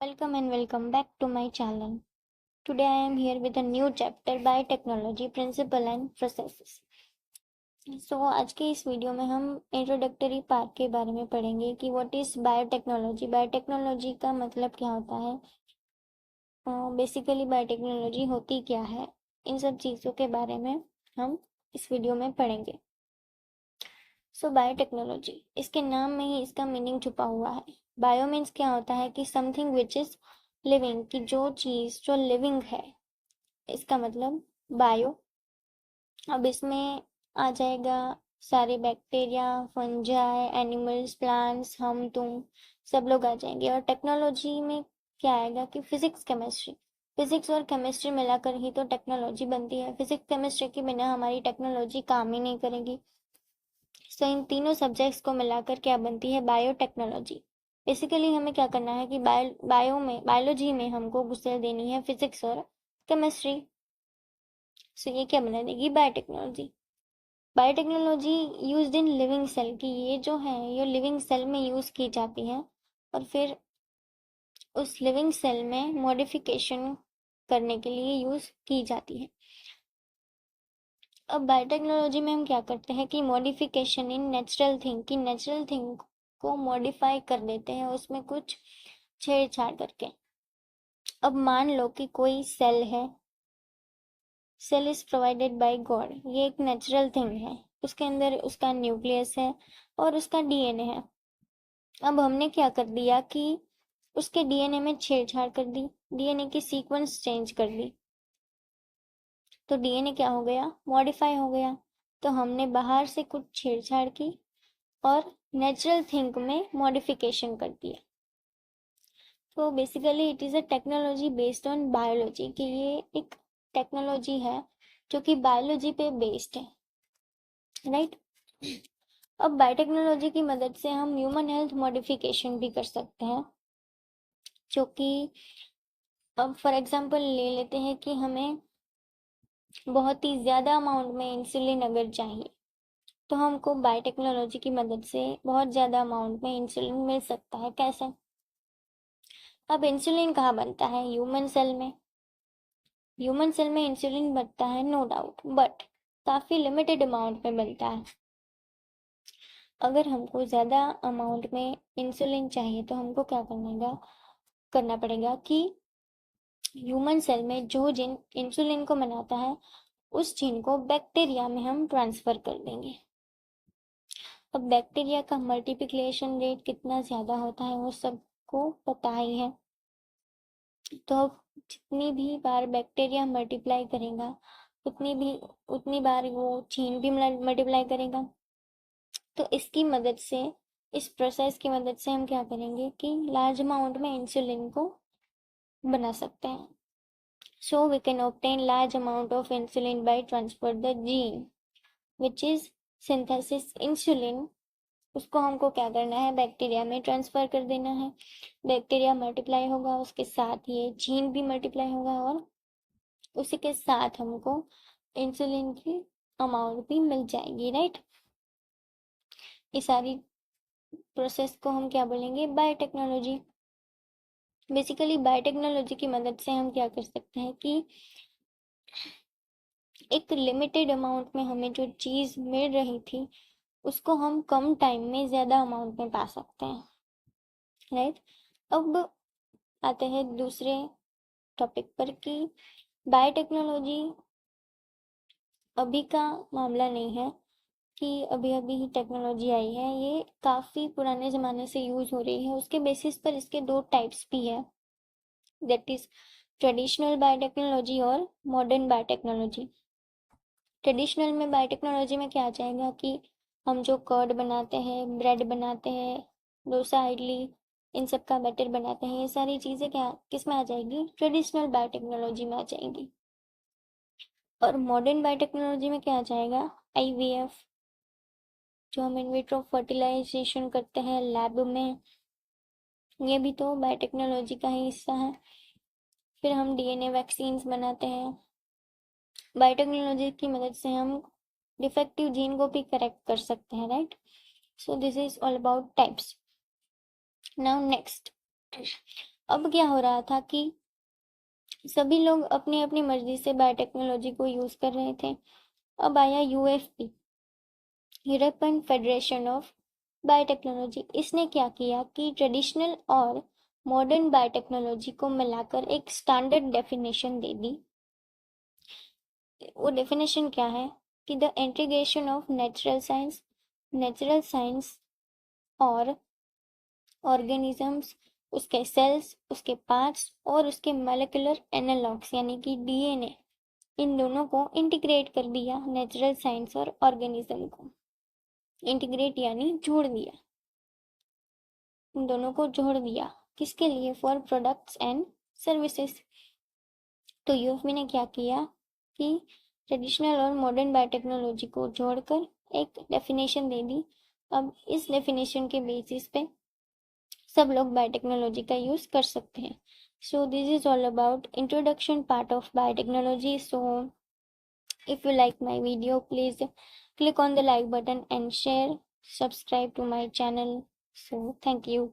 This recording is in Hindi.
Welcome back to my channel. Today I am here with a new chapter Biotechnology Principle and Processes. आज के इस वीडियो में हम इंट्रोडक्टरी पार्ट के बारे में पढ़ेंगे कि व्हाट इज बायोटेक्नोलॉजी। बायोटेक्नोलॉजी का मतलब क्या होता है, बेसिकली बायोटेक्नोलॉजी होती क्या है, इन सब चीज़ों के बारे में हम इस वीडियो में पढ़ेंगे। बायोटेक्नोलॉजी, इसके नाम में ही इसका मीनिंग छुपा हुआ है। बायो मीन्स क्या होता है कि समथिंग विच इज लिविंग, कि जो चीज़ जो लिविंग है, इसका मतलब बायो। अब इसमें आ जाएगा सारे बैक्टीरिया, फंजाई, एनिमल्स, प्लांट्स, हम तुम सब लोग आ जाएंगे। और टेक्नोलॉजी में क्या आएगा कि फिजिक्स केमिस्ट्री, फिजिक्स और केमिस्ट्री मिलाकर ही तो टेक्नोलॉजी बनती है। फिजिक्स केमिस्ट्री के बिना हमारी टेक्नोलॉजी काम ही नहीं करेगी। इन तीनों सब्जेक्ट्स को मिलाकर क्या बनती है, बायोटेक्नोलॉजी। बेसिकली हमें क्या करना है कि बायोलॉजी में हमको घुसेड़ देनी है फिजिक्स और केमिस्ट्री। ये क्या बना देगी, biotechnology. Biotechnology used in living cell, की ये जो है ये लिविंग सेल में यूज की जाती है और फिर उस लिविंग सेल में मॉडिफिकेशन करने के लिए यूज की जाती है। अब बायोटेक्नोलॉजी में हम क्या करते हैं कि मॉडिफिकेशन इन नेचुरल थिंग, की नेचुरल थिंग को मॉडिफाई कर देते हैं उसमें कुछ छेड़छाड़ करके। अब मान लो कि कोई सेल है, cell is provided by god, ये एक नेचुरल थिंग है, उसके अंदर उसका न्यूक्लियस है और उसका डीएनए है। अब हमने क्या कर दिया कि उसके डीएनए में छेड़छाड़ कर दी, डीएनए की सीक्वेंस चेंज कर दी, तो डीएनए क्या हो गया, मॉडिफाई हो गया। तो हमने बाहर से कुछ छेड़छाड़ की और नेचुरल थिंग में मॉडिफिकेशन कर दिया। तो basically it is a technology based on biology, कि ये एक टेक्नोलॉजी है जो कि बायोलॉजी पे बेस्ड है, राइट। अब बायोटेक्नोलॉजी की मदद से हम ह्यूमन हेल्थ मॉडिफिकेशन भी कर सकते हैं, जो कि अब फॉर एग्जांपल ले लेते हैं कि हमें बहुत ही ज़्यादा अमाउंट में इंसुलिन अगर चाहिए, तो हमको बायोटेक्नोलॉजी की मदद से बहुत ज़्यादा अमाउंट में इंसुलिन मिल सकता है। कैसे? अब इंसुलिन कहाँ बनता है, ह्यूमन सेल में। ह्यूमन सेल में इंसुलिन बनता है, नो डाउट, बट काफ़ी लिमिटेड अमाउंट में बनता है। अगर हमको ज़्यादा अमाउंट में इंसुलिन चाहिए तो हमको क्या करना पड़ेगा कि ह्यूमन सेल में जो जीन इंसुलिन को बनाता है, उस जीन को बैक्टीरिया में हम ट्रांसफ़र कर देंगे। अब बैक्टीरिया का मल्टीप्लिकेशन रेट कितना ज़्यादा होता है वो सबको पता ही है। तो अब जितनी भी बार बैक्टीरिया मल्टीप्लाई करेगा, उतनी बार वो जीन भी मल्टीप्लाई करेगा। तो इसकी मदद से, इस प्रोसेस की मदद से हम क्या करेंगे कि लार्ज अमाउंट में इंसुलिन को बना सकते हैं। So we can obtain large amount of insulin by transfer the gene which is synthesis insulin. उसको हमको क्या करना है, बैक्टीरिया में ट्रांसफ़र कर देना है। बैक्टीरिया मल्टीप्लाई होगा, उसके साथ ये जीन भी मल्टीप्लाई होगा और उसी के साथ हमको इंसुलिन की अमाउंट भी मिल जाएगी, राइट। ये सारी प्रोसेस को हम क्या बोलेंगे, बायोटेक्नोलॉजी। बेसिकली बायोटेक्नोलॉजी की मदद से हम क्या कर सकते हैं कि एक लिमिटेड अमाउंट में हमें जो चीज़ मिल रही थी उसको हम कम टाइम में ज़्यादा अमाउंट में पा सकते हैं, राइट। अब आते हैं दूसरे टॉपिक पर कि बायोटेक्नोलॉजी अभी का मामला नहीं है कि अभी अभी ही टेक्नोलॉजी आई है, ये काफ़ी पुराने ज़माने से यूज़ हो रही है। उसके बेसिस पर इसके दो टाइप्स भी है, दैट इज़ ट्रेडिशनल बायोटेक्नोलॉजी और मॉडर्न बायोटेक्नोलॉजी। ट्रेडिशनल में बायोटेक्नोलॉजी में क्या आ जाएगा कि हम जो कर्ड बनाते हैं, ब्रेड बनाते हैं, डोसा, इडली, इन सब का बैटर बनाते हैं, ये सारी चीज़ें क्या किस में आ जाएगी, ट्रेडिशनल बायोटेक्नोलॉजी में आ जाएंगी। और मॉडर्न बायोटेक्नोलॉजी में क्या आ जाएगा, आईवीएफ, जो हम इन विट्रो फर्टिलाइजेशन करते हैं लैब में, ये भी तो बायोटेक्नोलॉजी का ही हिस्सा है। फिर हम डीएनए वैक्सीन्स बनाते हैं। बायोटेक्नोलॉजी की मदद से हम डिफेक्टिव जीन को भी करेक्ट कर सकते हैं, right. So this is all about types. Now next, अब क्या हो रहा था कि सभी लोग अपनी अपनी मर्जी से बायोटेक्नोलॉजी को यूज कर रहे थे। अब आया UFP, European federation of biotechnology. इसने क्या किया कि ट्रेडिशनल और मॉडर्न बायोटेक्नोलॉजी को मिलाकर एक स्टैंडर्ड डेफिनेशन दे दी। वो डेफिनेशन क्या है कि the integration of natural science और ऑर्गेनिजम्स, उसके सेल्स, उसके पार्ट्स और उसके मॉलिक्यूलर एनालॉग्स यानी कि डीएनए, इन दोनों को इंटीग्रेट कर दिया। नेचुरल साइंस और ऑर्गेनिज्म को इंटीग्रेट यानी जोड़ दिया, इन दोनों को जोड़ दिया। किसके लिए? For products and services. तो यूएफबी ने क्या किया कि ट्रेडिशनल और मॉडर्न बायोटेक्नोलॉजी को जोड़कर एक डेफिनेशन दे दी। अब इस डेफिनेशन के बेसिस पे सब लोग बायोटेक्नोलॉजी का यूज कर सकते हैं। So this is all about introduction part of biotechnology. So if you like my video, please click on the like button and share, subscribe to my channel. So thank you.